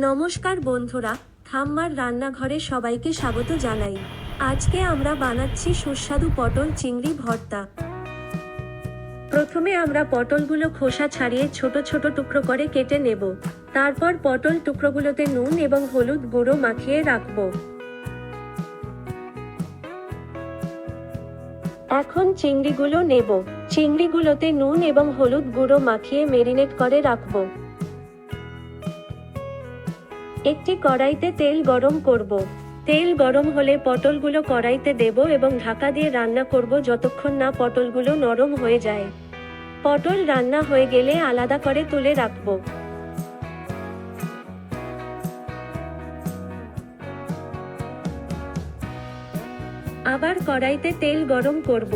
নমস্কার বন্ধুরা, ঠাম্মার রান্নাঘরে সবাইকে স্বাগত জানাই। আজকে আমরা বানাচ্ছি সুস্বাদু পটল চিংড়ি ভর্তা। প্রথমে আমরা পটলগুলো খোসা ছাড়িয়ে ছোট ছোট টুকরো করে কেটে নেব। তারপর পটল টুকরোগুলোতে নুন এবং হলুদ গুঁড়ো মাখিয়ে রাখব। এখন চিংড়িগুলো নেব। চিংড়িগুলোতে নুন এবং হলুদ গুঁড়ো মাখিয়ে মেরিনেট করে রাখব। একটি কড়াইতে তেল গরম করব। তেল গরম হলে পটলগুলো কড়াইতে দেব এবং ঢাকা দিয়ে রান্না করব যতক্ষণ না পটলগুলো নরম হয়ে যায়। পটল রান্না হয়ে গেলে আলাদা করে তুলে রাখব। আবার কড়াইতে তেল গরম করব।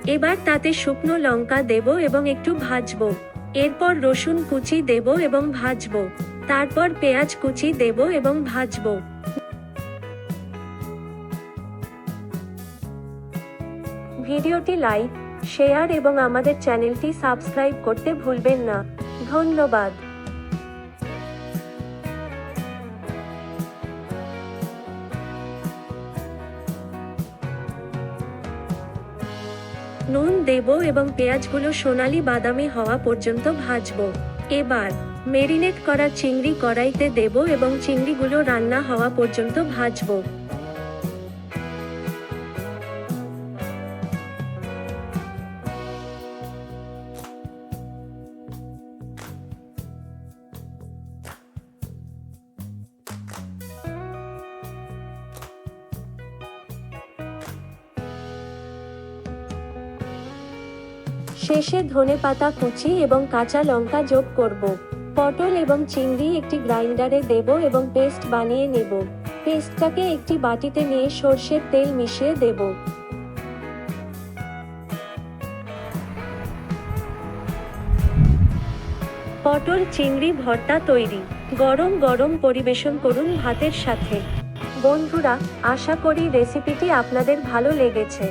এবার তাতে শুকনো লঙ্কা দেব এবং একটু ভাজবো। এরপর রসুন কুচি দেব এবং ভাজবো। তারপর পেঁয়াজ কুচি দেব এবং ভাজবো। ভিডিওটি লাইক, শেয়ার এবং আমাদের চ্যানেলটি সাবস্ক্রাইব করতে ভুলবেন না। ধন্যবাদ। নুন দেব এবং পেঁয়াজগুলো সোনালী বাদামি হওয়া পর্যন্ত ভাজবো। এবার মেরিনেট করা চিংড়ি কড়াইতে দেব এবং চিংড়িগুলো রান্না হওয়া পর্যন্ত ভাজবো। শেষে ধনেপাতা কুচি এবং কাঁচা লঙ্কা যোগ করব। পটল এবং চিংড়ি একটি গ্রাইন্ডারে দেব এবং পেস্ট বানিয়ে নেব। পেস্টটাকে একটি বাটিতে নিয়ে সরষের তেল মিশিয়ে দেব। পটল চিংড়ি ভর্তা তৈরি। গরম গরম পরিবেশন করুন ভাতের সাথে। বন্ধুরা, আশা করি রেসিপিটি আপনাদের ভালো লেগেছে।